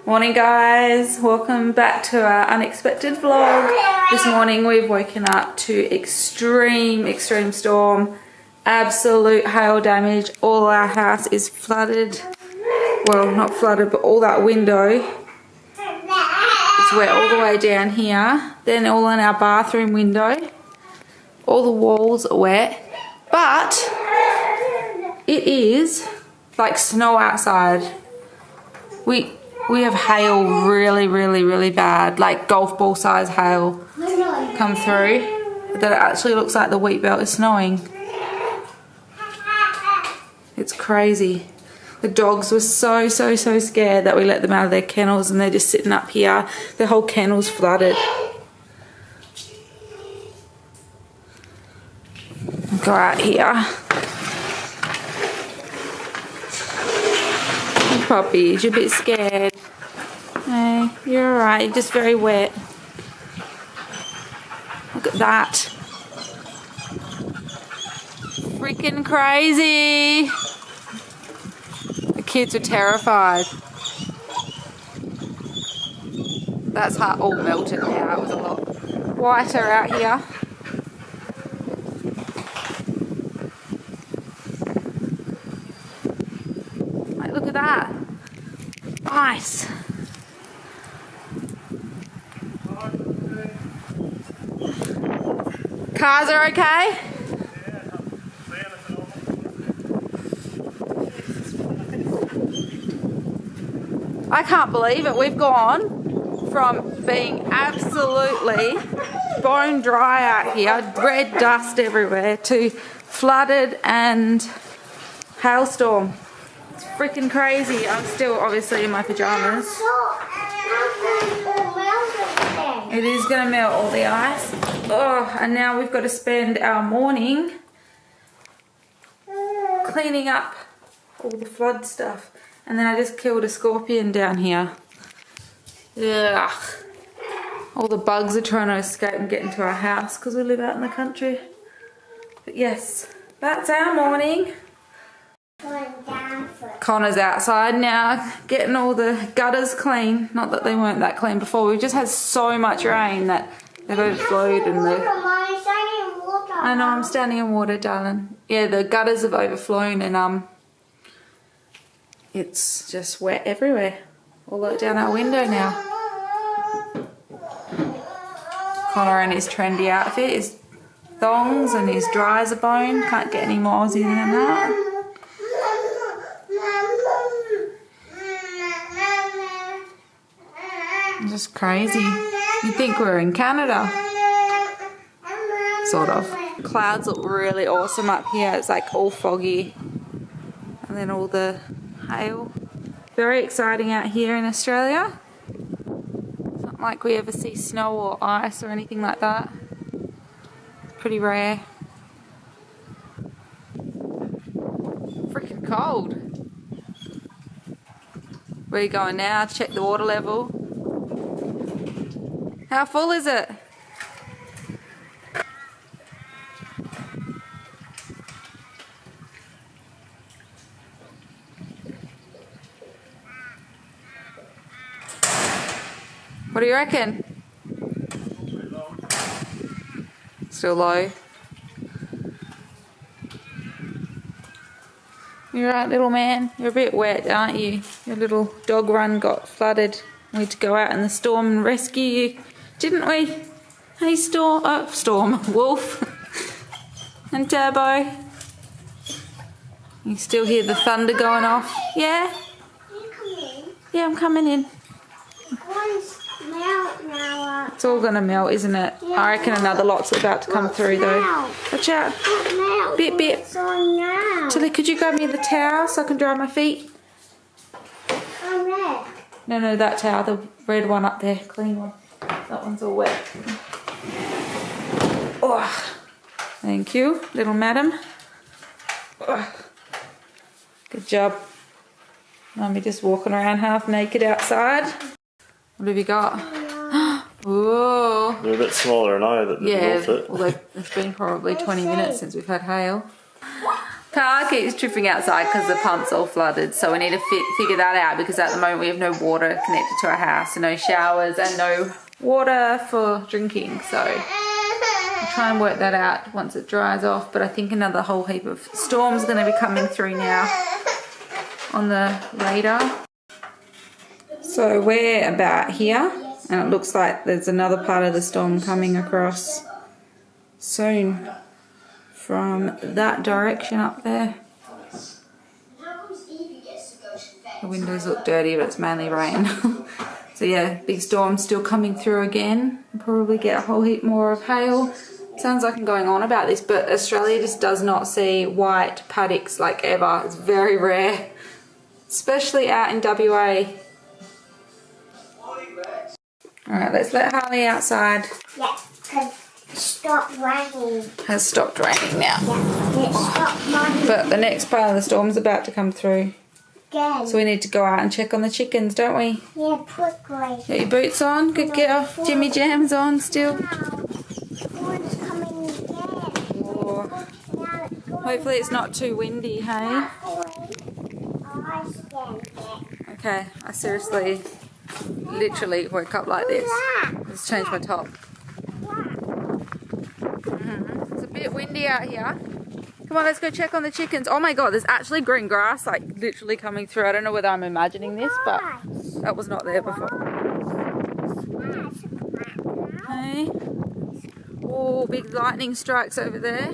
Morning guys, welcome back to our unexpected vlog. This morning we've woken up to extreme storm, absolute hail damage. All our house is flooded. Well, not flooded, but all that window is wet all the way down here. Then all in our bathroom window. All the walls are wet, but it is like snow outside. We have hail really bad, like golf ball size hail come through, that it actually looks like the wheat belt is snowing. It's crazy. The dogs were so scared that we let them out of their kennels and they're just sitting up here. The whole kennel's flooded. Go out here. Puppies, you're a bit scared. Hey, you're alright, you're just very wet. Look at that. Freaking crazy. The kids were terrified. That's how all melted now. It was a lot whiter out here. Like, look at that. Ice. Cars are okay? I can't believe it. We've gone from being absolutely bone dry out here, red dust everywhere, to flooded and hailstorm. It's freaking crazy. I'm still obviously in my pajamas. It is going to melt all the ice. Oh, and now we've got to spend our morning cleaning up all the flood stuff. And then I just killed a scorpion down here. Ugh. All the bugs are trying to escape and get into our house because we live out in the country. But yes, that's our morning. Connor's outside now getting all the gutters clean. Not that they weren't that clean before. We've just had so much rain that they've overflowed and I know, I'm standing in water, darling. Yeah, the gutters have overflown and it's just wet everywhere. All the way down our window now. Connor in his trendy outfit, his thongs and his dry as a bone. Can't get any more Aussie than that. Just crazy. You'd think we were in Canada. Sort of. Clouds look really awesome up here. It's like all foggy. And then all the hail. Very exciting out here in Australia. It's not like we ever see snow or ice or anything like that. It's pretty rare. Freaking cold. Where are you going now? Check the water level. How full is it? What do you reckon? Still low. You're right, little man. You're a bit wet, aren't you? Your little dog run got flooded. We had to go out in the storm and rescue you, didn't we? Hey, Storm, Wolf, and Turbo. You still hear the thunder going off? Yeah? Yeah, I'm coming in. It's all gonna melt, isn't it? Yeah, I reckon another lot's about to come through though. Watch out. Bit. Tilly, could you grab me the towel so I can dry my feet? No, that towel, the red one up there, clean one. That one's all wet. Oh, thank you, little madam. Oh, good job. Mummy just walking around half naked outside. What have you got? Whoa. They're a bit smaller now that they've morphed it. Although it's been probably 20 minutes since we've had hail. Power keeps tripping outside because the pump's all flooded, so we need to figure that out because at the moment we have no water connected to our house, and no showers and no water for drinking, so I'll try and work that out once it dries off. But I think another whole heap of storms are going to be coming through now on the radar. So we're about here, and it looks like there's another part of the storm coming across soon from that direction up there. The windows look dirty, but it's mainly rain. So yeah, big storm still coming through again. We'll probably get a whole heap more of hail. Sounds like I'm going on about this, but Australia just does not see white paddocks like ever. It's very rare, especially out in WA. Alright, let's let Harley outside. Yeah, because it stopped raining. Has stopped raining now. Yeah, it stopped raining But the next part of the storm's about to come through. again. So we need to go out and check on the chickens, don't we? Yeah, quickly. Get your boots on, good girl. Jimmy Jam's on still. One's coming again. Oh, hopefully it's not too windy, hey? I stand there. Okay, I seriously, literally woke up like this. Let's change my top. It's a bit windy out here. Come on, let's go check on the chickens. Oh my god, there's actually green grass like literally coming through. I don't know whether I'm imagining this, but that was not there before. Okay. Oh, big lightning strikes over there.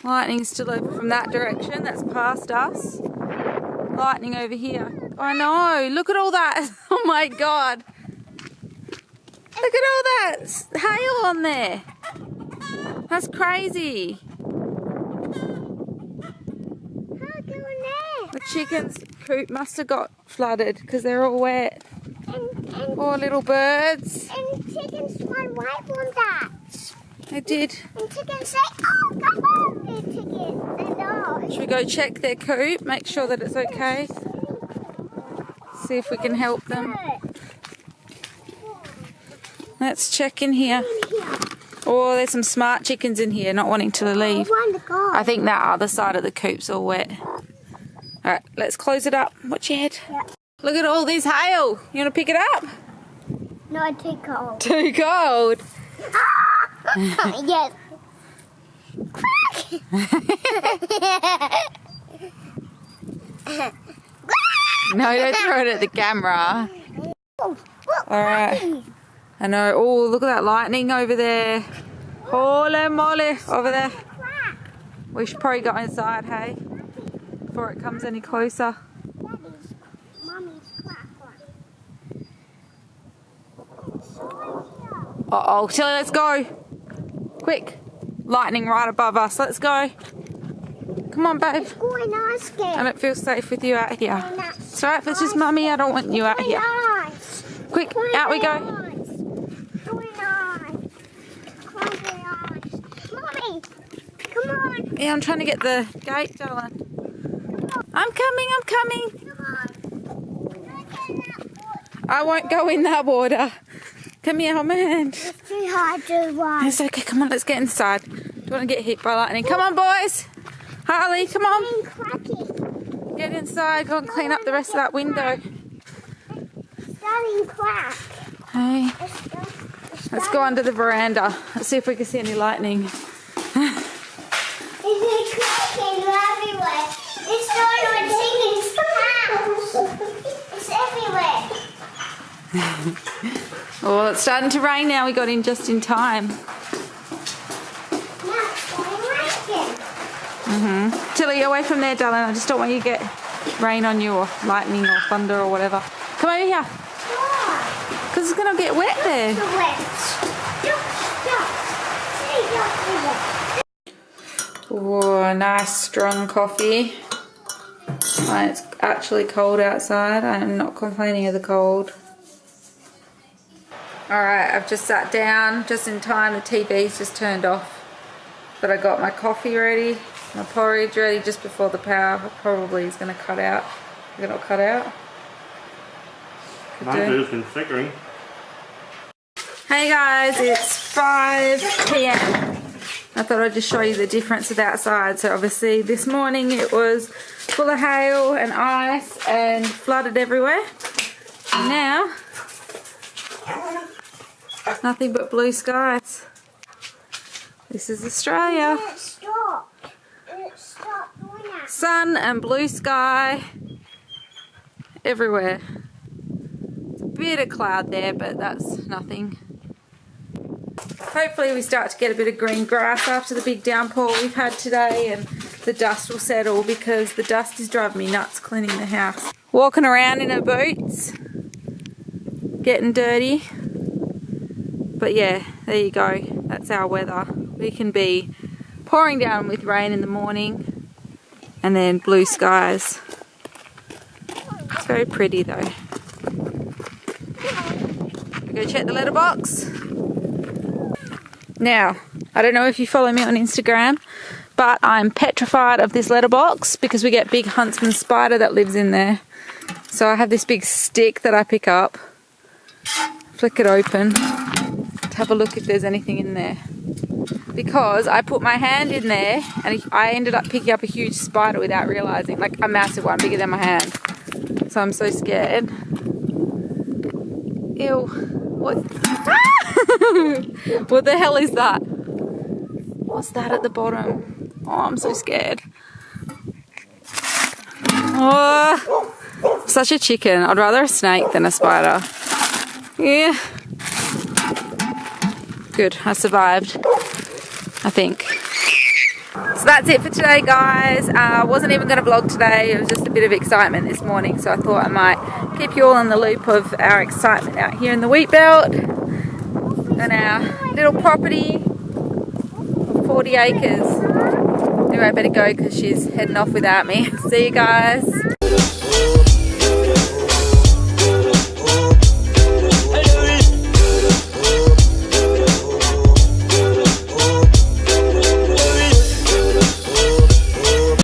Lightning's still over from that direction. That's past us. Lightning over here. I know. Look at all that. Oh my god. Look at all that hail on there. That's crazy. The chickens' coop must have got flooded because they're all wet. Poor little birds. And chickens fly away from that. They did. And chickens say, oh, come on, the chickens. They know. Should we go check their coop? Make sure that it's okay. See if we can help them. Let's check in here. Oh, there's some smart chickens in here not wanting to leave. I think that other side of the coop's all wet. Alright, let's close it up. Watch your head. Yeah. Look at all this hail. You want to pick it up? No, too cold. Too cold. Yes. No, don't throw it at the camera. Alright. I know. Oh, look at that lightning over there. Holy moly. Over there. We should probably go inside, hey? Before it comes any closer. Uh-oh. Tilly, let's go. Quick. Lightning right above us. Let's go. Come on, babe. Going nice again. I don't feel safe with you out here. It's alright if it's just mummy. I don't want you out here. Quick, out we go. Mommy, come on. Yeah, I'm trying to get the gate, darling. I'm coming. I won't go in that water. Come here, oh man. It's too hard to run. It's okay, come on, let's get inside. Do you want to get hit by lightning? Come on, boys. Harley, come on. Get inside, go and clean up the rest of that window. Starting crack. Hey, let's go under the veranda. Let's see if we can see any lightning. It's cracking everywhere. It's starting on chicken's house. It's everywhere. Oh, it's starting to rain now. We got in just in time. Now it's starting raining. Tilly, away from there, darling. I just don't want you to get rain on you or lightning or thunder or whatever. Come over here. Because it's going to get wet there. The wet. Oh, nice strong coffee. It's actually cold outside. I'm not complaining of the cold. Alright, I've just sat down just in time. The TV's just turned off. But I got my coffee ready, my porridge ready just before the power probably is going to cut out. Is it not cut out? Might do, been flickering. Hey guys, it's 5 PM. I thought I'd just show you the difference with outside. So obviously this morning it was full of hail and ice and flooded everywhere. And now, nothing but blue skies. This is Australia. And it stopped. And it stopped doing that. Sun and blue sky everywhere. There's a bit of cloud there, but that's nothing. Hopefully we start to get a bit of green grass after the big downpour we've had today, and the dust will settle, because the dust is driving me nuts cleaning the house. Walking around in our boots, getting dirty. But yeah, there you go. That's our weather. We can be pouring down with rain in the morning and then blue skies. It's very pretty though. We go check the letterbox. Now, I don't know if you follow me on Instagram, but I'm petrified of this letterbox because we get big huntsman spider that lives in there. So I have this big stick that I pick up, flick it open to have a look if there's anything in there. Because I put my hand in there and I ended up picking up a huge spider without realising, like a massive one, bigger than my hand. So I'm so scared. Ew. What? What the hell is that? What's that at the bottom? Oh, I'm so scared. Oh, such a chicken. I'd rather a snake than a spider. Yeah. Good, I survived, I think. So that's it for today, guys. I wasn't even going to vlog today. It was just a bit of excitement this morning, so I thought I might keep you all in the loop of our excitement out here in the wheat belt and our little property of 40 acres. Anyway, I better go because she's heading off without me. See you guys.